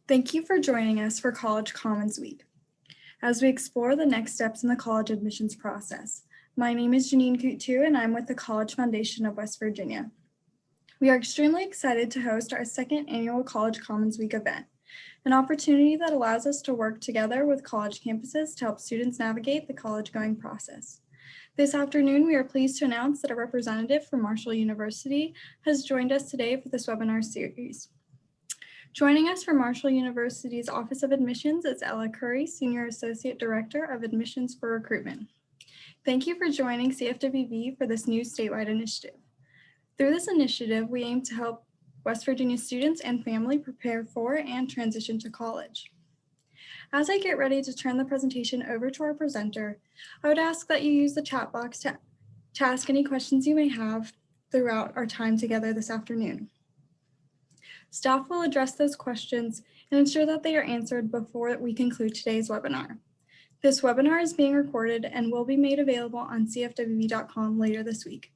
Thank you for joining us for College Commons Week as we explore the next steps in the college admissions process. My name is Janine Coutu and I'm with the College Foundation of West Virginia. We are extremely excited to host our second annual College Commons Week event, an opportunity that allows us to work together with college campuses to help students navigate the college-going process. This afternoon, we are pleased to announce that a representative from Marshall University has joined us today for this webinar series. Joining us from Marshall University's Office of Admissions is Ella Curry, Senior Associate Director of Admissions for Recruitment. Thank you for joining CFWV for this new statewide initiative. Through this initiative, we aim to help West Virginia students and family prepare for and transition to college. As I get ready to turn the presentation over to our presenter, I would ask that you use the chat box to ask any questions you may have throughout our time together this afternoon. Staff will address those questions and ensure that they are answered before we conclude today's webinar. This webinar is being recorded and will be made available on cfwv.com later this week.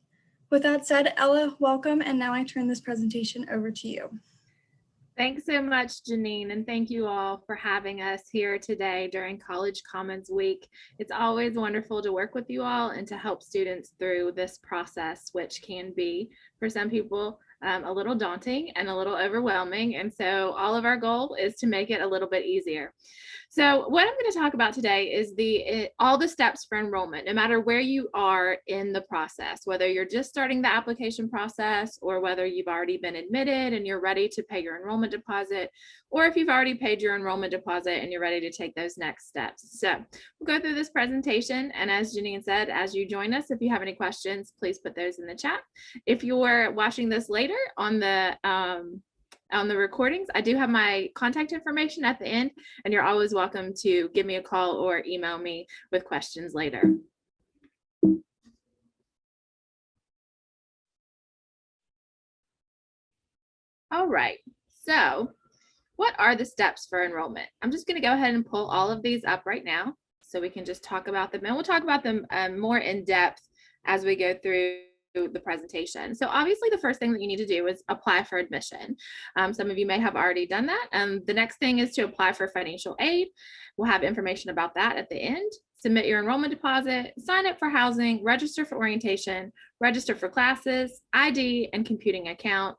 With that said, Ella, welcome, and now I turn this presentation over to you. Thanks so much, Janine, and thank you all for having us here today during College Commons Week. It's always wonderful to work with you all and to help students through this process, which can be, for some people, a little daunting and a little overwhelming. And so all of our goal is to make it a little bit easier. So what I'm going to talk about today is all the steps for enrollment, no matter where you are in the process, whether you're just starting the application process or whether you've already been admitted and you're ready to pay your enrollment deposit, or if you've already paid your enrollment deposit and you're ready to take those next steps. So we'll go through this presentation. And as Janine said, as you join us, if you have any questions, please put those in the chat. If you're watching this later on the recordings, I do have my contact information at the end, and you're always welcome to give me a call or email me with questions later. All right, so what are the steps for enrollment? I'm just going to go ahead and pull all of these up right now so we can just talk about them, and we'll talk about them more in depth as we go through the presentation. So obviously the first thing that you need to do is apply for admission. Some of you may have already done that. The next thing is to apply for financial aid. We'll have information about that at the end. Submit your enrollment deposit, sign up for housing, register for orientation, register for classes, ID and computing account,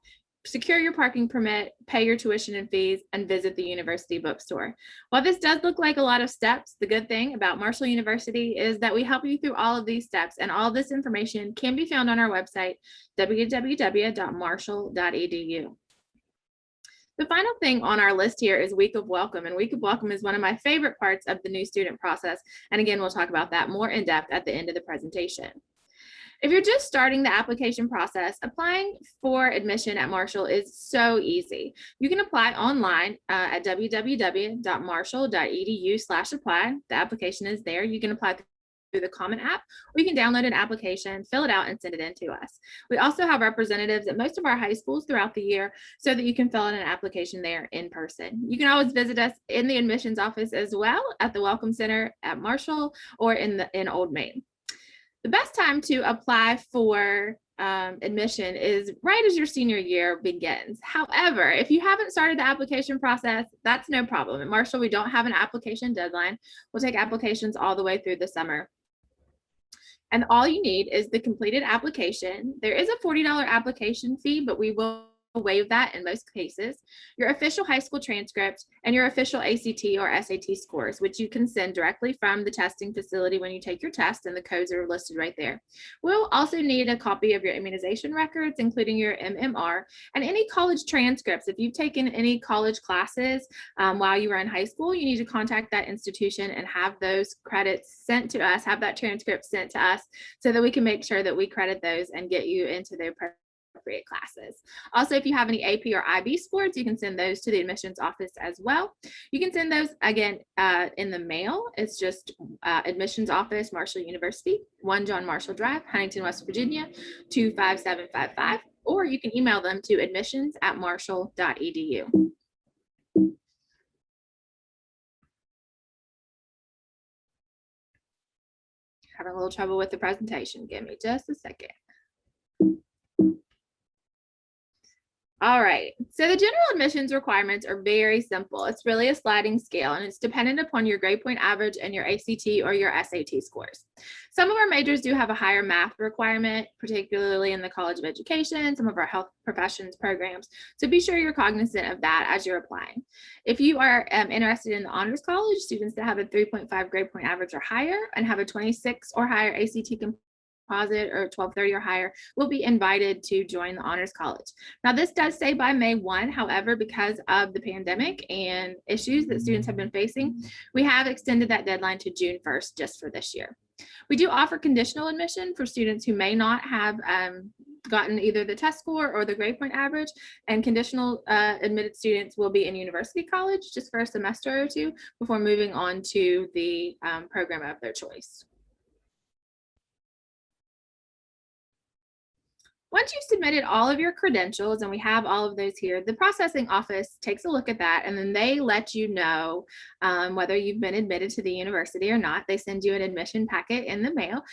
secure your parking permit, pay your tuition and fees, and visit the university bookstore. While this does look like a lot of steps, the good thing about Marshall University is that we help you through all of these steps, and all this information can be found on our website, www.marshall.edu. The final thing on our list here is Week of Welcome, and Week of Welcome is one of my favorite parts of the new student process, and again, we'll talk about that more in depth at the end of the presentation. If you're just starting the application process, applying for admission at Marshall is so easy. You can apply online at www.marshall.edu/apply. The application is there. You can apply through the Common App, or you can download an application, fill it out, and send it in to us. We also have representatives at most of our high schools throughout the year so that you can fill out an application there in person. You can always visit us in the admissions office as well at the Welcome Center at Marshall or in Old Main. The best time to apply for admission is right as your senior year begins. However, if you haven't started the application process, that's no problem. At Marshall, we don't have an application deadline. We'll take applications all the way through the summer. And all you need is the completed application. There is a $40 application fee, but we will waive that in most cases, your official high school transcript, and your official ACT or SAT scores, which you can send directly from the testing facility when you take your test, and the codes are listed right there. We'll also need a copy of your immunization records, including your MMR, and any college transcripts. If you've taken any college classes while you were in high school, you need to contact that institution and have those credits sent to us, have that transcript sent to us so that we can make sure that we credit those and get you into their appropriate classes. Also, if you have any AP or IB scores, you can send those to the admissions office as well. You can send those again in the mail. It's just admissions office, Marshall University, 1 John Marshall Drive, Huntington, West Virginia, 25755, or you can email them to admissions@marshall.edu. Having a little trouble with the presentation. Give me just a second. All right, so the general admissions requirements are very simple. It's really a sliding scale, and it's dependent upon your grade point average and your ACT or your SAT scores. Some of our majors do have a higher math requirement, particularly in the College of Education, some of our health professions programs. So be sure you're cognizant of that as you're applying. If you are interested in the Honors College, students that have a 3.5 grade point average or higher and have a 26 or higher ACT composite or 1230 or higher will be invited to join the Honors College. Now, this does say by May 1, however, because of the pandemic and issues that students have been facing, we have extended that deadline to June 1st just for this year. We do offer conditional admission for students who may not have gotten either the test score or the grade point average, and conditional admitted students will be in university college just for a semester or two before moving on to the program of their choice. Once you've submitted all of your credentials, and we have all of those here, the processing office takes a look at that, and then they let you know whether you've been admitted to the university or not. They send you an admission packet in the mail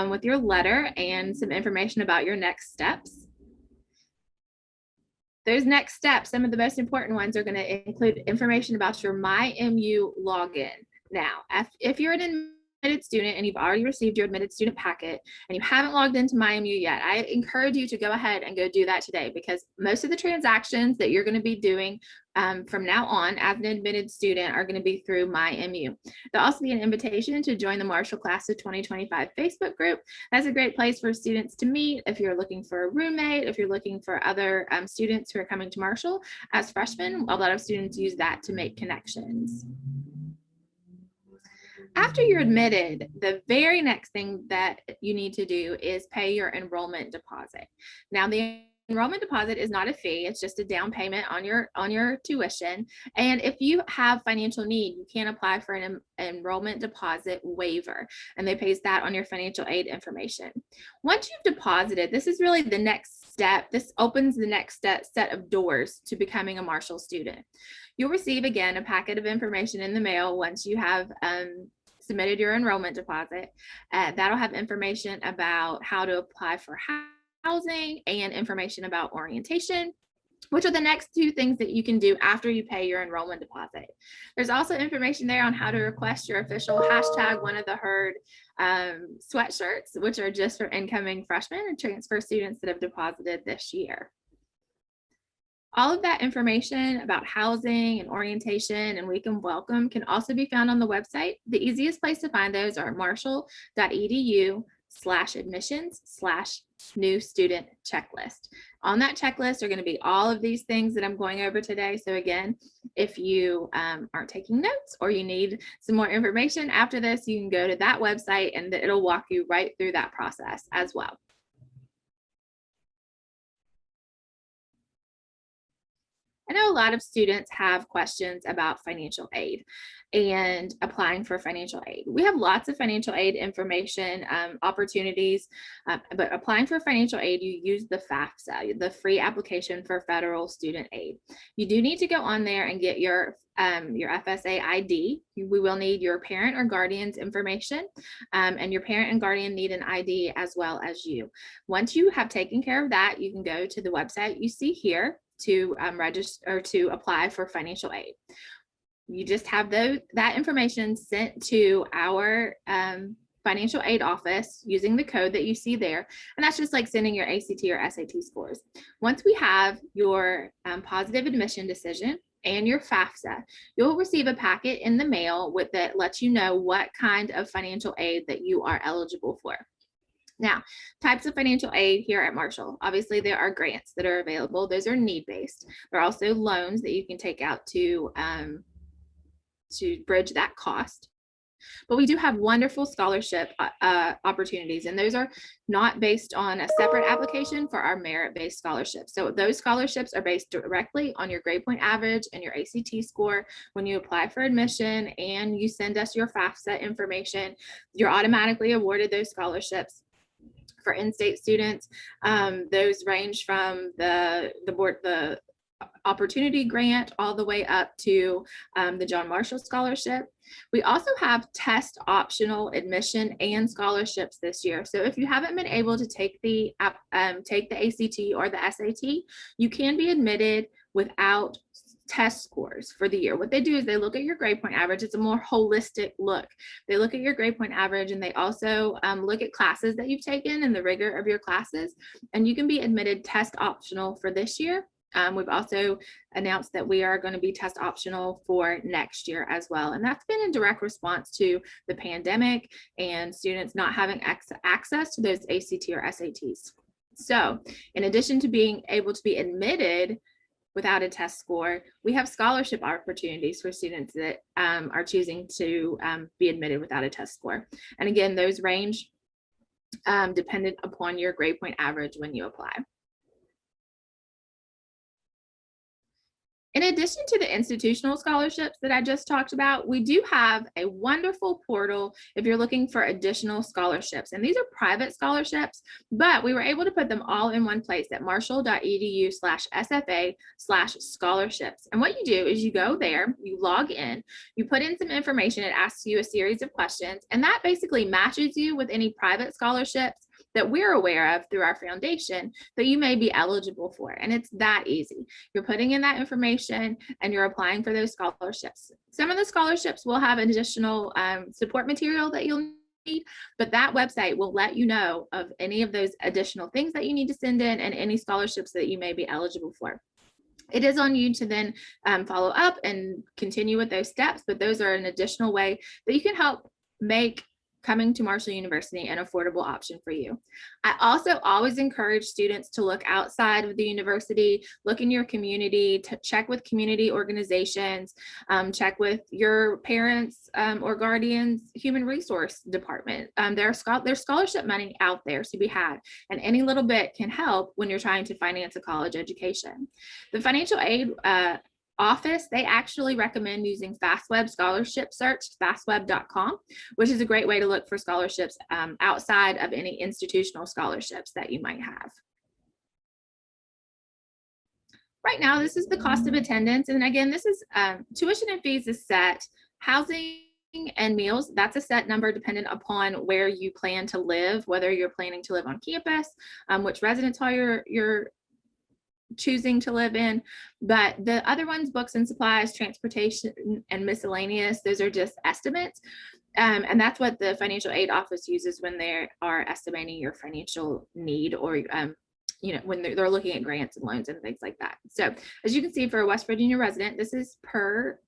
with your letter and some information about your next steps. Those next steps, some of the most important ones, are going to include information about your MyMU login. Now, if you're an admitted student and you've already received your admitted student packet and you haven't logged into MyMU yet, I encourage you to go ahead and go do that today, because most of the transactions that you're going to be doing from now on as an admitted student are going to be through MyMU. There'll also be an invitation to join the Marshall Class of 2025 Facebook group. That's a great place for students to meet if you're looking for a roommate, if you're looking for other students who are coming to Marshall as freshmen. A lot of students use that to make connections. After you're admitted, the very next thing that you need to do is pay your enrollment deposit. Now, the enrollment deposit is not a fee, it's just a down payment on your tuition. And if you have financial need, you can apply for an enrollment deposit waiver, and they base that on your financial aid information. Once you've deposited, this is really the next step. This opens the next set of doors to becoming a Marshall student. You'll receive, again, a packet of information in the mail once you have submitted your enrollment deposit. That'll have information about how to apply for housing and information about orientation, which are the next two things that you can do after you pay your enrollment deposit. There's also information there on how to request your official hashtag one of the herd sweatshirts, which are just for incoming freshmen and transfer students that have deposited this year. All of that information about housing and orientation and weekend welcome can also be found on the website. The easiest place to find those are marshall.edu/admissions/new student checklist. On that checklist are going to be all of these things that I'm going over today. So again, if you aren't taking notes or you need some more information after this, you can go to that website and it'll walk you right through that process as well. I know a lot of students have questions about financial aid and applying for financial aid. We have lots of financial aid information opportunities, but applying for financial aid, you use the FAFSA, the free application for federal student aid. You do need to go on there and get your FSA ID. We will need your parent or guardian's information, and your parent and guardian need an ID as well as you. Once you have taken care of that, you can go to the website you see here to register or to apply for financial aid. You just have that information sent to our financial aid office using the code that you see there. And that's just like sending your ACT or SAT scores. Once we have your positive admission decision and your FAFSA, you'll receive a packet in the mail that lets you know what kind of financial aid that you are eligible for. Now, types of financial aid here at Marshall. Obviously, there are grants that are available. Those are need-based. There are also loans that you can take out to bridge that cost. But we do have wonderful scholarship opportunities, and those are not based on a separate application for our merit-based scholarships. So those scholarships are based directly on your grade point average and your ACT score. When you apply for admission and you send us your FAFSA information, you're automatically awarded those scholarships. For in-state students, those range from the Opportunity Grant all the way up to the John Marshall Scholarship. We also have test optional admission and scholarships this year. So if you haven't been able to take the ACT or the SAT, you can be admitted without test scores for the year. What they do is they look at your grade point average. It's a more holistic look. They look at your grade point average, and they also look at classes that you've taken and the rigor of your classes. And you can be admitted test optional for this year. We've also announced that we are going to be test optional for next year as well. And that's been in direct response to the pandemic and students not having access to those ACT or SATs. So in addition to being able to be admitted without a test score, we have scholarship opportunities for students that are choosing to be admitted without a test score. And again, those range dependent upon your grade point average when you apply. In addition to the institutional scholarships that I just talked about, we do have a wonderful portal if you're looking for additional scholarships. And these are private scholarships, but we were able to put them all in one place at marshall.edu/SFA/scholarships. And what you do is you go there, you log in, you put in some information, it asks you a series of questions, and that basically matches you with any private scholarships that we're aware of through our foundation that you may be eligible for. And it's that easy. You're putting in that information and you're applying for those scholarships. Some of the scholarships will have additional support material that you'll need, but that website will let you know of any of those additional things that you need to send in and any scholarships that you may be eligible for. It is on you to then follow up and continue with those steps, but those are an additional way that you can help make coming to Marshall University an affordable option for you. I also always encourage students to look outside of the university, look in your community, to check with community organizations, check with your parents or guardians, human resource department. There's scholarship money out there to be had, and any little bit can help when you're trying to finance a college education. The financial aid office, they actually recommend using FastWeb Scholarship Search, fastweb.com, which is a great way to look for scholarships outside of any institutional scholarships that you might have. Right now, this is the cost of attendance. And again, this is tuition and fees is set. Housing and meals, that's a set number dependent upon where you plan to live, whether you're planning to live on campus, which residence hall you're choosing to live in. But the other ones, books and supplies, transportation, and miscellaneous, those are just estimates. And that's what the financial aid office uses when they are estimating your financial need, or when they're looking at grants and loans and things like that. So as you can see, for a West Virginia resident, this is per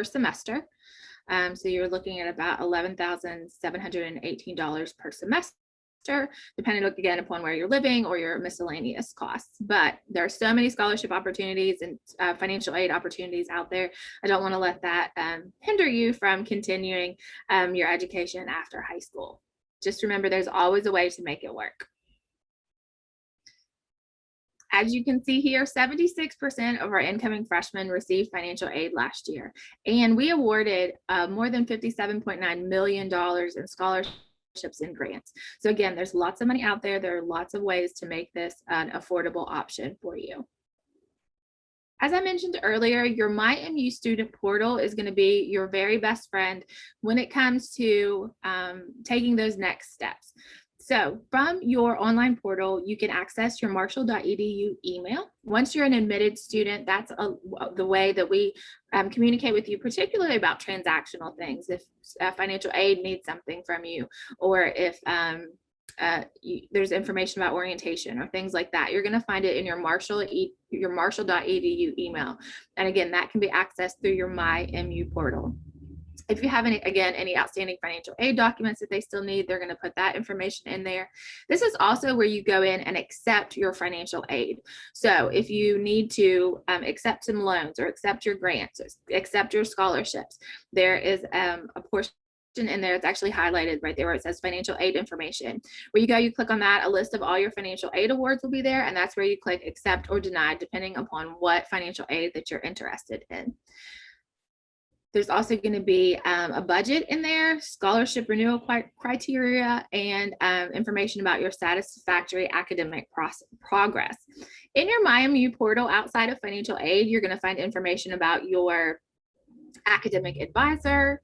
semester. So you're looking at about $11,718 per semester, depending again upon where you're living or your miscellaneous costs. But there are so many scholarship opportunities and financial aid opportunities out there. I don't want to let that hinder you from continuing your education after high school. Just remember, there's always a way to make it work. As you can see here, 76% of our incoming freshmen received financial aid last year, and we awarded more than $57.9 million in scholarships and grants. So again, there's lots of money out there. There are lots of ways to make this an affordable option for you. As I mentioned earlier, your MyMU student portal is going to be your very best friend when it comes to taking those next steps. So from your online portal, you can access your marshall.edu email. Once you're an admitted student, that's the way that we communicate with you, particularly about transactional things. If financial aid needs something from you, or if there's information about orientation or things like that, you're going to find it in your marshall.edu email. And again, that can be accessed through your MyMU portal. If you have any outstanding financial aid documents that they still need, they're going to put that information in there. This is also where you go in and accept your financial aid. So if you need to accept some loans or accept your grants, or accept your scholarships, there is a portion in there. It's actually highlighted right there where it says financial aid information. Where you go, you click on that, a list of all your financial aid awards will be there, and that's where you click accept or deny, depending upon what financial aid that you're interested in. There's also going to be a budget in there, scholarship renewal criteria, and information about your satisfactory academic progress. In your MyMU portal outside of financial aid, you're going to find information about your academic advisor.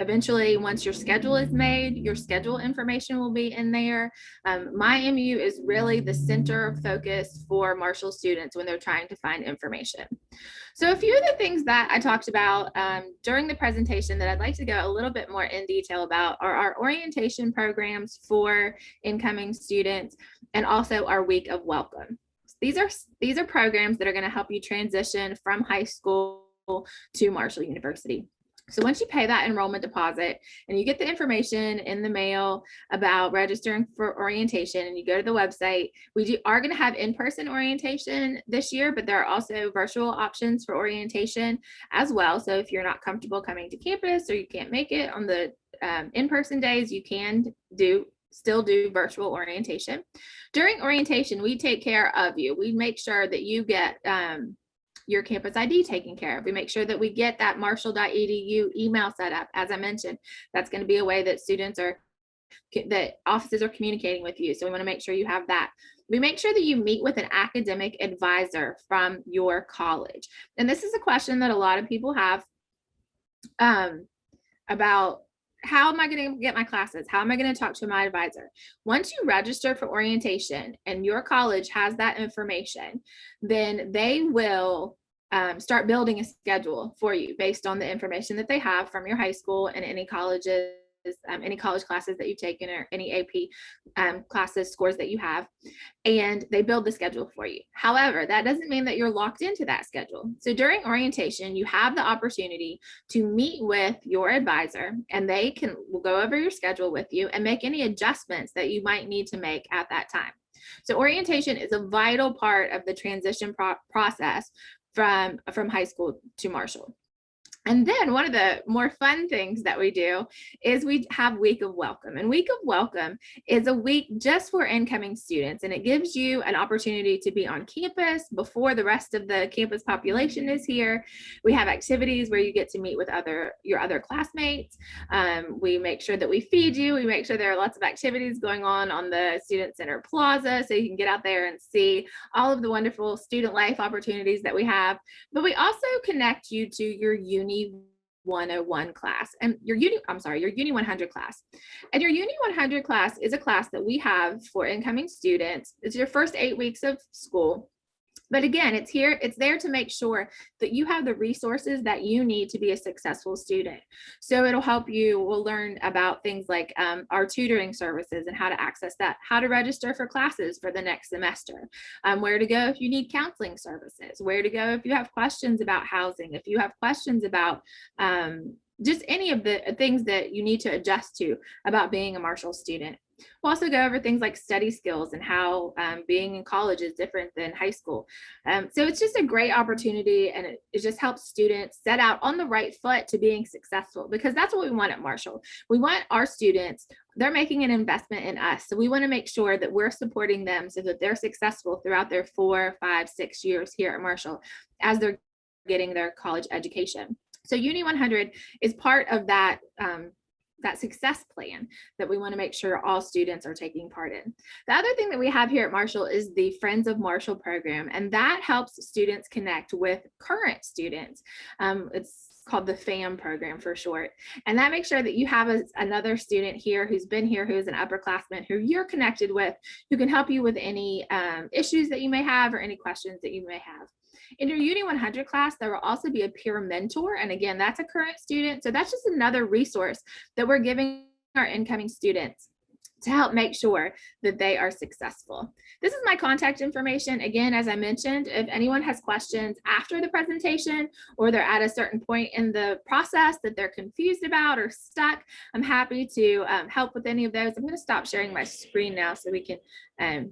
Eventually, once your schedule is made, your schedule information will be in there. MyMU is really the center of focus for Marshall students when they're trying to find information. So a few of the things that I talked about during the presentation that I'd like to go a little bit more in detail about are our orientation programs for incoming students and also our week of welcome. These are programs that are going to help you transition from high school to Marshall University. So once you pay that enrollment deposit and you get the information in the mail about registering for orientation and you go to the website, we are going to have in-person orientation this year, but there are also virtual options for orientation as well. So if you're not comfortable coming to campus or you can't make it on the in-person days, you can still do virtual orientation. During orientation, we take care of you. We make sure that you get your campus ID taken care of. We make sure that we get that marshall.edu email set up. As I mentioned, that's going to be a way that that offices are communicating with you. So we want to make sure you have that. We make sure that you meet with an academic advisor from your college. And this is a question that a lot of people have about how am I going to get my classes? How am I going to talk to my advisor? Once you register for orientation and your college has that information, then they will start building a schedule for you based on the information that they have from your high school and any colleges, any college classes that you've taken or any AP classes, scores that you have, and they build the schedule for you. However, that doesn't mean that you're locked into that schedule. So during orientation, you have the opportunity to meet with your advisor and they will go over your schedule with you and make any adjustments that you might need to make at that time. So orientation is a vital part of the transition process from high school to Marshall. And then one of the more fun things that we do is we have Week of Welcome. And Week of Welcome is a week just for incoming students. And it gives you an opportunity to be on campus before the rest of the campus population is here. We have activities where you get to meet with your other classmates. We make sure that we feed you. We make sure there are lots of activities going on the Student Center Plaza so you can get out there and see all of the wonderful student life opportunities that we have. But we also connect you to your Uni 101 class and your Uni 100 class. And your Uni 100 class is a class that we have for incoming students. It's your first 8 weeks of school. But again, it's there to make sure that you have the resources that you need to be a successful student. So it'll help you, we'll learn about things like our tutoring services and how to access that, how to register for classes for the next semester, where to go if you need counseling services, where to go if you have questions about housing, if you have questions about just any of the things that you need to adjust to about being a Marshall student. We'll also go over things like study skills and how being in college is different than high school. So it's just a great opportunity, and it just helps students set out on the right foot to being successful, because that's what we want at Marshall. We want our students, they're making an investment in us. So we want to make sure that we're supporting them so that they're successful throughout their 4, 5, 6 years here at Marshall as they're getting their college education. So Uni 100 is part of that success plan that we want to make sure all students are taking part in. The other thing that we have here at Marshall is the Friends of Marshall program, and that helps students connect with current students. It's called the FAM program for short. And that makes sure that you have another student here who's been here, who's an upperclassman, who you're connected with, who can help you with any issues that you may have or any questions that you may have. In your Uni 100 class, there will also be a peer mentor. And again, that's a current student. So that's just another resource that we're giving our incoming students to help make sure that they are successful. This is my contact information. Again, as I mentioned, if anyone has questions after the presentation or they're at a certain point in the process that they're confused about or stuck, I'm happy to help with any of those. I'm going to stop sharing my screen now so we can, okay.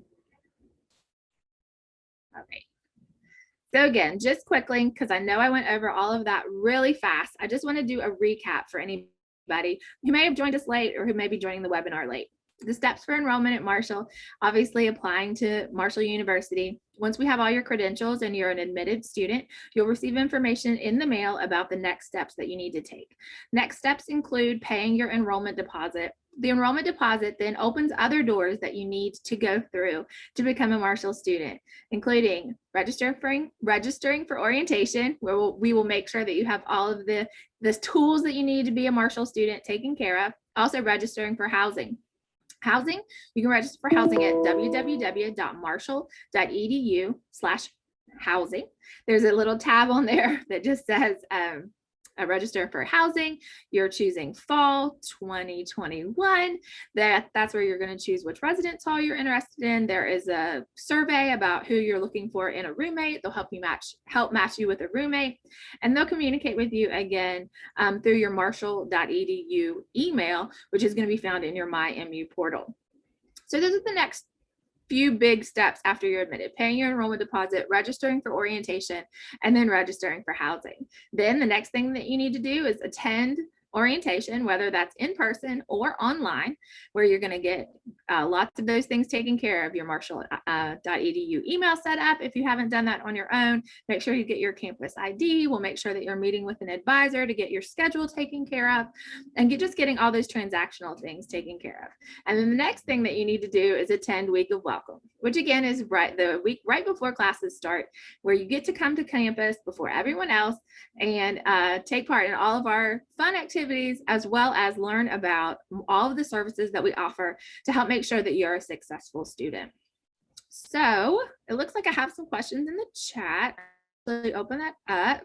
So again, just quickly, because I know I went over all of that really fast, I just want to do a recap for anybody who may have joined us late or who may be joining the webinar late. The steps for enrollment at Marshall, obviously applying to Marshall University. Once we have all your credentials and you're an admitted student, you'll receive information in the mail about the next steps that you need to take. Next steps include paying your enrollment deposit. The enrollment deposit then opens other doors that you need to go through to become a Marshall student, including registering for orientation, where we will make sure that you have all of the tools that you need to be a Marshall student taken care of. Also registering for housing. You can register for housing at www.marshall.edu/housing. There's a little tab on there that just says register for housing. You're choosing fall 2021. That's where you're going to choose which residence hall you're interested in. There is a survey about who you're looking for in a roommate. They'll help match you with a roommate, and they'll communicate with you again through your marshall.edu email, which is going to be found in your MyMU portal. So those are the next few big steps after you're admitted: paying your enrollment deposit, registering for orientation, and then registering for housing. Then the next thing that you need to do is attend orientation, whether that's in person or online, where you're going to get lots of those things taken care of. Your marshall.edu email set up. If you haven't done that on your own, make sure you get your campus ID. We'll make sure that you're meeting with an advisor to get your schedule taken care of, and just getting all those transactional things taken care of. And then the next thing that you need to do is attend Week of Welcome, which again is the week right before classes start, where you get to come to campus before everyone else and take part in all of our fun activities, as well as learn about all of the services that we offer to help make sure that you're a successful student. So it looks like I have some questions in the chat. Let me open that up.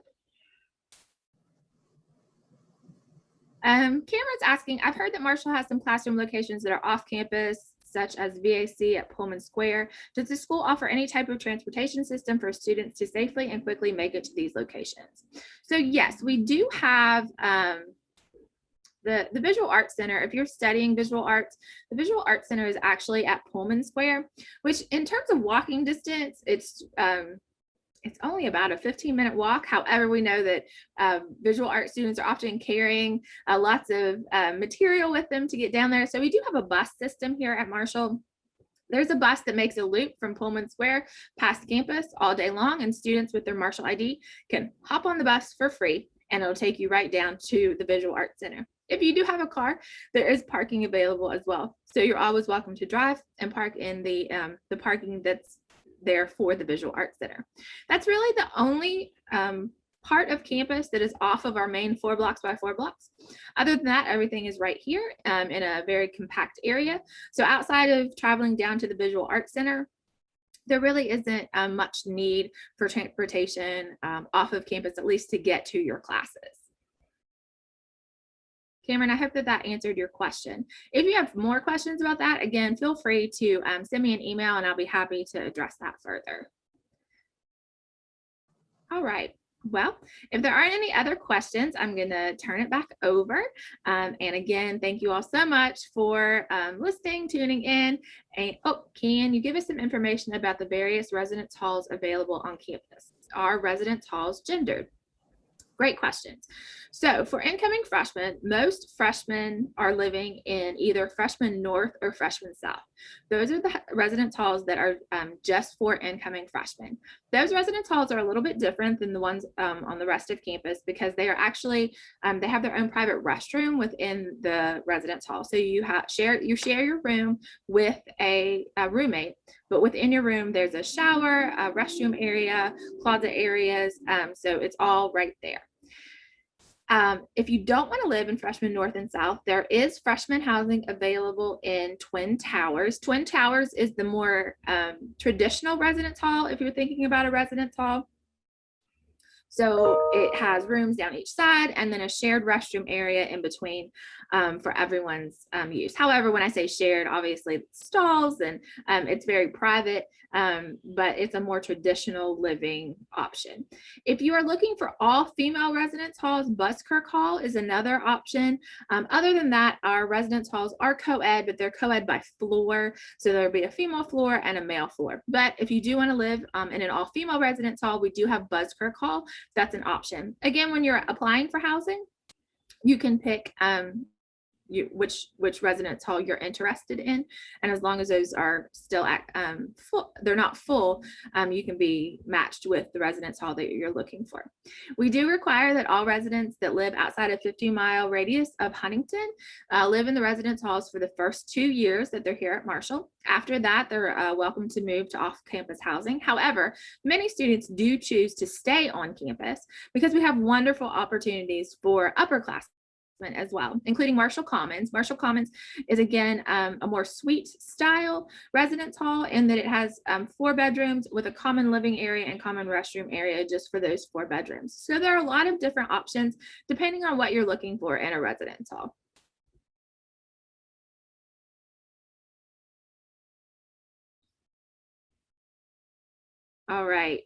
Cameron's asking, I've heard that Marshall has some classroom locations that are off campus, such as VAC at Pullman Square. Does the school offer any type of transportation system for students to safely and quickly make it to these locations? So yes, we do have the Visual Arts Center. If you're studying visual arts, the Visual Arts Center is actually at Pullman Square, which in terms of walking distance, it's only about a 15-minute walk. However, we know that visual art students are often carrying lots of material with them to get down there. So we do have a bus system here at Marshall. There's a bus that makes a loop from Pullman Square past campus all day long, and students with their Marshall ID can hop on the bus for free, and it'll take you right down to the Visual Arts Center. If you do have a car, there is parking available as well. So you're always welcome to drive and park in the parking that's there for the Visual Arts Center. That's really the only part of campus that is off of our main 4 blocks by 4 blocks. Other than that, everything is right here in a very compact area. So outside of traveling down to the Visual Arts Center, there really isn't much need for transportation off of campus, at least to get to your classes. Cameron, I hope that answered your question. If you have more questions about that, again, feel free to send me an email and I'll be happy to address that further. All right. Well, if there aren't any other questions, I'm going to turn it back over. And again, thank you all so much for listening, tuning in. And can you give us some information about the various residence halls available on campus? Are residence halls gendered? Great questions. So for incoming freshmen, most freshmen are living in either freshman north or freshman south. Those are the residence halls that are just for incoming freshmen. Those residence halls are a little bit different than the ones on the rest of campus, because they are actually, they have their own private restroom within the residence hall. So you share your room with a roommate, but within your room, there's a shower, a restroom area, closet areas. So it's all right there. If you don't want to live in freshman north and south, there is freshman housing available in Twin Towers. Twin Towers is the more traditional residence hall if you're thinking about a residence hall. So it has rooms down each side and then a shared restroom area in between for everyone's use. However, when I say shared, obviously it's stalls and it's very private, but it's a more traditional living option. If you are looking for all female residence halls, Buskirk Hall is another option. Other than that, our residence halls are co-ed, but they're co-ed by floor. So there'll be a female floor and a male floor. But if you do want to live in an all female residence hall, we do have Buskirk Hall. That's an option. Again, when you're applying for housing, you can pick which residence hall you're interested in. And as long as those are still full, they're not full, you can be matched with the residence hall that you're looking for. We do require that all residents that live outside a 50-mile radius of Huntington live in the residence halls for the first 2 years that they're here at Marshall. After that, they're welcome to move to off-campus housing. However, many students do choose to stay on campus because we have wonderful opportunities for upperclassmen as well, including Marshall Commons. Marshall Commons is, again, a more suite style residence hall in that it has 4 bedrooms with a common living area and common restroom area just for those 4 bedrooms. So there are a lot of different options depending on what you're looking for in a residence hall. All right.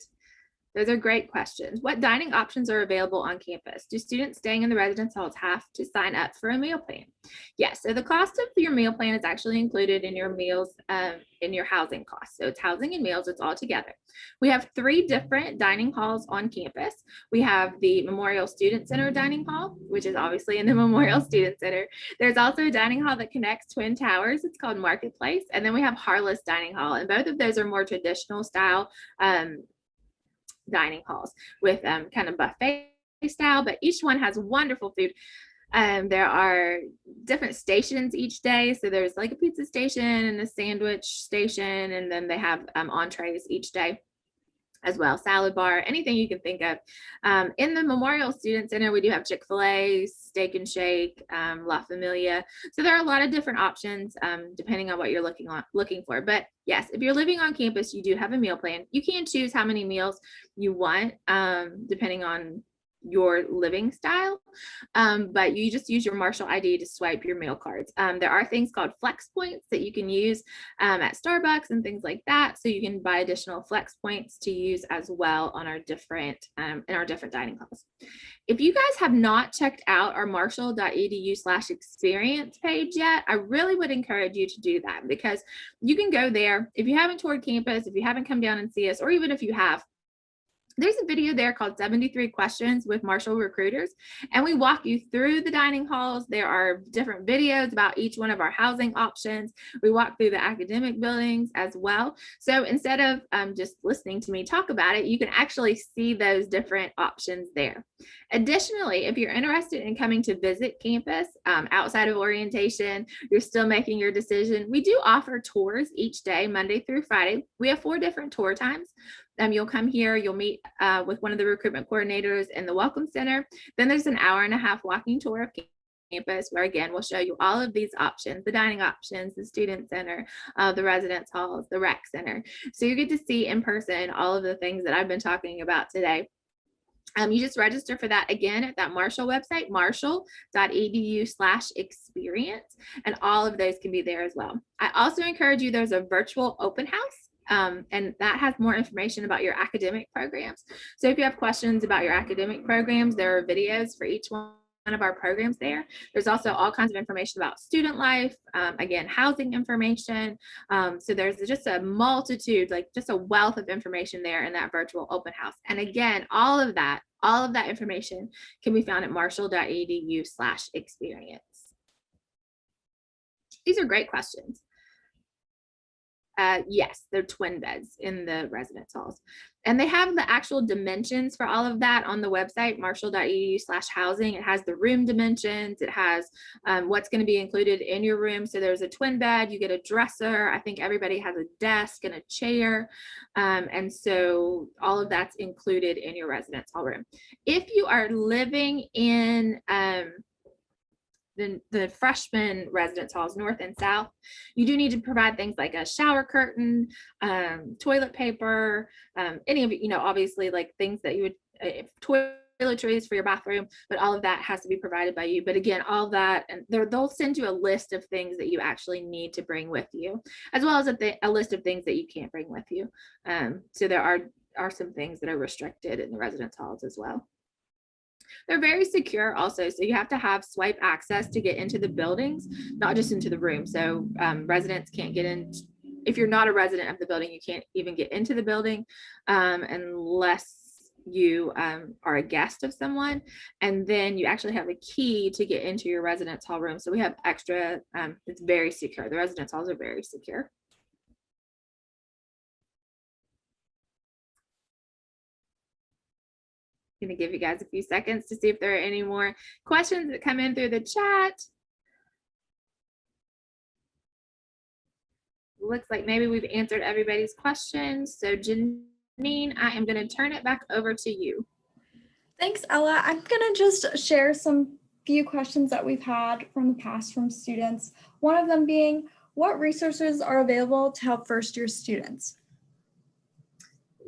Those are great questions. What dining options are available on campus? Do students staying in the residence halls have to sign up for a meal plan? Yes, so the cost of your meal plan is actually included in your meals, in your housing costs. So it's housing and meals, it's all together. We have 3 different dining halls on campus. We have the Memorial Student Center dining hall, which is obviously in the Memorial Student Center. There's also a dining hall that connects Twin Towers. It's called Marketplace. And then we have Harless Dining Hall. And both of those are more traditional style dining halls with kind of buffet style, but each one has wonderful food. There are different stations each day. So there's like a pizza station and a sandwich station, and then they have entrees each day as well, salad bar, anything you can think of. In the Memorial Student Center, we do have Chick-fil-A, Steak and Shake, La Familia. So there are a lot of different options depending on what you're looking for. But yes, if you're living on campus, you do have a meal plan. You can choose how many meals you want depending on your living style, but you just use your Marshall ID to swipe your meal cards. There are things called flex points that you can use at Starbucks and things like that, so you can buy additional flex points to use as well on our different in our different dining halls. If you guys have not checked out our marshall.edu/experience page yet, I really would encourage you to do that, because you can go there. If you haven't toured campus, if you haven't come down and see us, or even if you have, there's a video there called 73 Questions with Marshall Recruiters, and we walk you through the dining halls. There are different videos about each one of our housing options. We walk through the academic buildings as well. So instead of just listening to me talk about it, you can actually see those different options there. Additionally, if you're interested in coming to visit campus outside of orientation, you're still making your decision, we do offer tours each day, Monday through Friday. We have 4 different tour times. You'll come here, you'll meet with one of the recruitment coordinators in the Welcome Center. Then there's an hour-and-a-half walking tour of campus, where again, we'll show you all of these options, the dining options, the student center, the residence halls, the rec center. So you get to see in person all of the things that I've been talking about today. You just register for that again at that Marshall website, marshall.edu/experience, and all of those can be there as well. I also encourage you, there's a virtual open house. And that has more information about your academic programs. So if you have questions about your academic programs, there are videos for each one of our programs there. There's also all kinds of information about student life, again, housing information. So there's just a multitude, like just a wealth of information there in that virtual open house. And again, all of that information can be found at marshall.edu/experience. These are great questions. Yes, they're twin beds in the residence halls. And they have the actual dimensions for all of that on the website, marshall.edu/housing. It has the room dimensions. It has what's going to be included in your room. So there's a twin bed, you get a dresser. I think everybody has a desk and a chair. And so all of that's included in your residence hall room. If you are living in the freshman residence halls, north and south, you do need to provide things like a shower curtain, toilet paper, any of it, obviously like things that you would, toiletries for your bathroom, but all of that has to be provided by you. But again, all that, and they'll send you a list of things that you actually need to bring with you, as well as a list of things that you can't bring with you. So there are some things that are restricted in the residence halls as well. They're very secure also, so you have to have swipe access to get into the buildings, not just into the room. So residents can't get in. If you're not a resident of the building, you can't even get into the building unless you are a guest of someone, and then you actually have a key to get into your residence hall room. So we have extra, it's very secure. The residence halls are very secure. I'm going to give you guys a few seconds to see if there are any more questions that come in through the chat. Looks like maybe we've answered everybody's questions. So Janine, I am going to turn it back over to you. Thanks, Ella. I'm going to just share some few questions that we've had from the past from students. One of them being, what resources are available to help first-year students?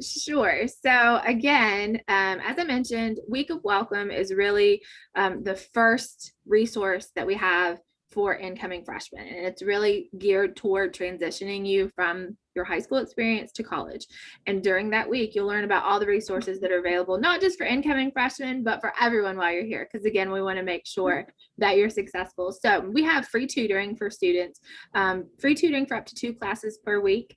Sure. So again, as I mentioned, Week of Welcome is really the first resource that we have for incoming freshmen. And it's really geared toward transitioning you from your high school experience to college. And during that week, you'll learn about all the resources that are available, not just for incoming freshmen, but for everyone while you're here. Because again, we want to make sure that you're successful. So we have free tutoring for students, free tutoring for up to 2 classes per week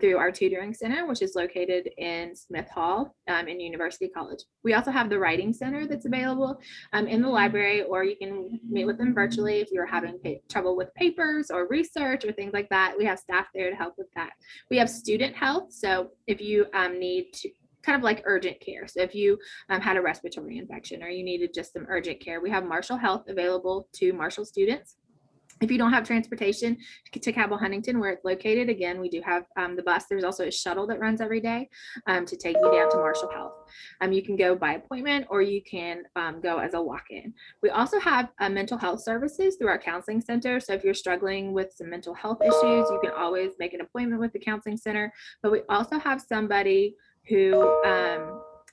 through our tutoring center, which is located in Smith Hall in University College. We also have the writing center that's available in the library, or you can meet with them virtually if you're having trouble with papers or research or things like that. We have staff there to help with that. We have student health. So if you need to, kind of like urgent care. So if you had a respiratory infection or you needed just some urgent care, we have Marshall Health available to Marshall students. If you don't have transportation to Cabell Huntington, where it's located, again, we do have the bus. There's also a shuttle that runs every day to take you down to Marshall Health. You can go by appointment or you can go as a walk-in. We also have mental health services through our counseling center. So if you're struggling with some mental health issues, you can always make an appointment with the counseling center. But we also have somebody who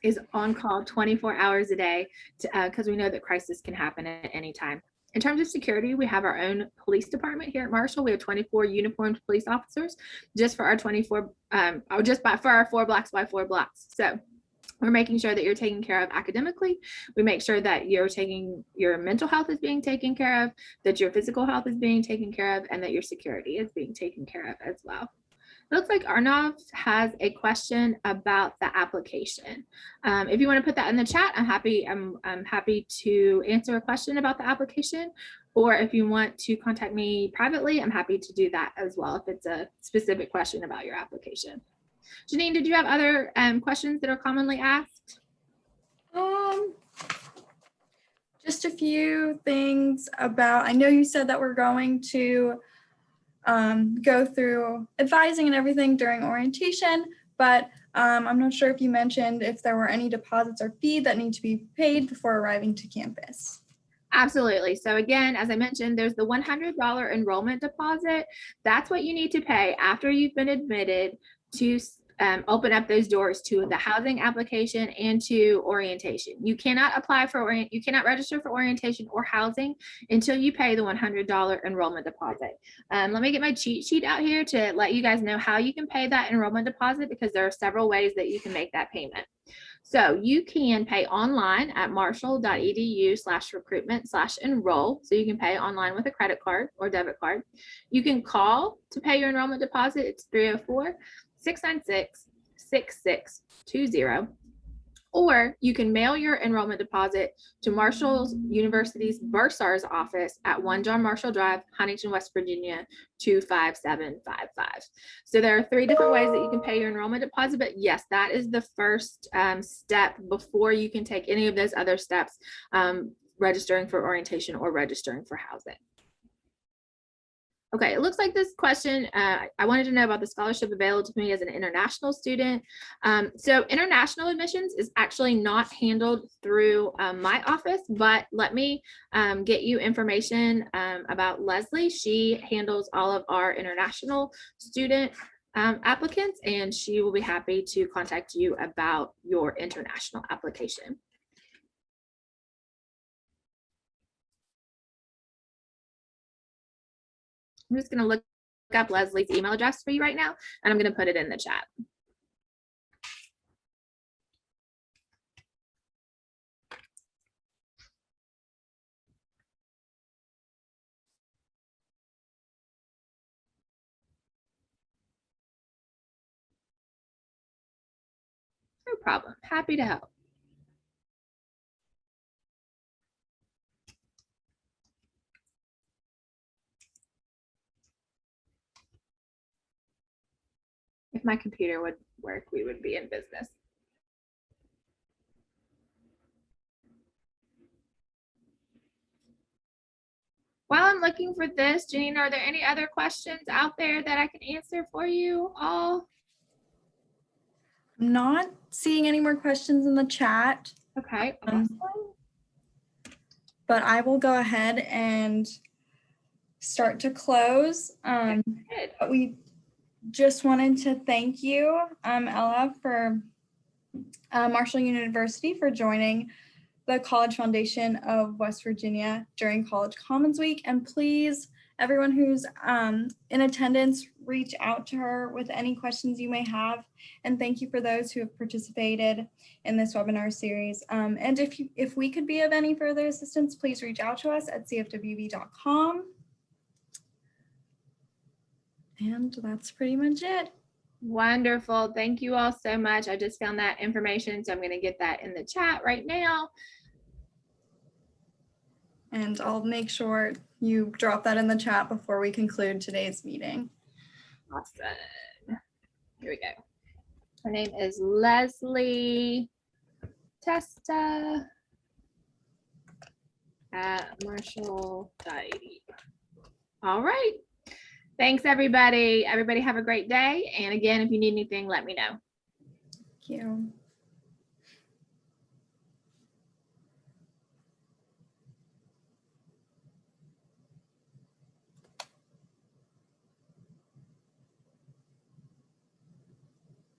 is on call 24 hours a day because we know that crisis can happen at any time. In terms of security, we have our own police department here at Marshall. We have 24 uniformed police officers just for our 24, for our 4 blocks by 4 blocks. So we're making sure that you're taken care of academically. We make sure that your mental health is being taken care of, that your physical health is being taken care of, and that your security is being taken care of as well. It looks like Arnav has a question about the application. If you want to put that in the chat, I'm happy to answer a question about the application. Or if you want to contact me privately, I'm happy to do that as well if it's a specific question about your application. Janine, did you have other questions that are commonly asked? Just a few things about, I know you said that we're going to go through advising and everything during orientation, but I'm not sure if you mentioned if there were any deposits or fee that need to be paid before arriving to campus. Absolutely. So again, as I mentioned, there's the $100 enrollment deposit. That's what you need to pay after you've been admitted to open up those doors to the housing application and to orientation. You cannot apply for you cannot register for orientation or housing until you pay the $100 enrollment deposit. Let me get my cheat sheet out here to let you guys know how you can pay that enrollment deposit, because there are several ways that you can make that payment. So you can pay online at marshall.edu/recruitment/enroll. So you can pay online with a credit card or debit card. You can call to pay your enrollment deposit. It's 304-696-6620. Or you can mail your enrollment deposit to Marshall University's Bursar's office at 1 John Marshall Drive, Huntington, West Virginia, 25755. So there are 3 different ways that you can pay your enrollment deposit, but yes, that is the first step before you can take any of those other steps, registering for orientation or registering for housing. Okay, it looks like this question, I wanted to know about the scholarship available to me as an international student. So international admissions is actually not handled through my office, but let me get you information about Leslie. She handles all of our international student applicants, and she will be happy to contact you about your international application. I'm just going to look up Leslie's email address for you right now, and I'm going to put it in the chat. No problem. Happy to help. my computer would work, we would be in business. While I'm looking for this, Janine, are there any other questions out there that I can answer for you all? I'm not seeing any more questions in the chat, Okay, Um, awesome. but I will go ahead and start to close. Good. But we just wanted to thank you, Ella, for Marshall University for joining the College Foundation of West Virginia during College Commons Week. And please, everyone who's in attendance, reach out to her with any questions you may have. And thank you for those who have participated in this webinar series. And if we could be of any further assistance, please reach out to us at cfwv.com. And that's pretty much it. Wonderful. Thank you all so much. I just found that information, so I'm going to get that in the chat right now. And I'll make sure you drop that in the chat before we conclude today's meeting. Awesome. Here we go. Her name is Leslie Testa at Marshall Diety. All right. Thanks, everybody. Everybody have a great day. And again, if you need anything, let me know. Thank you.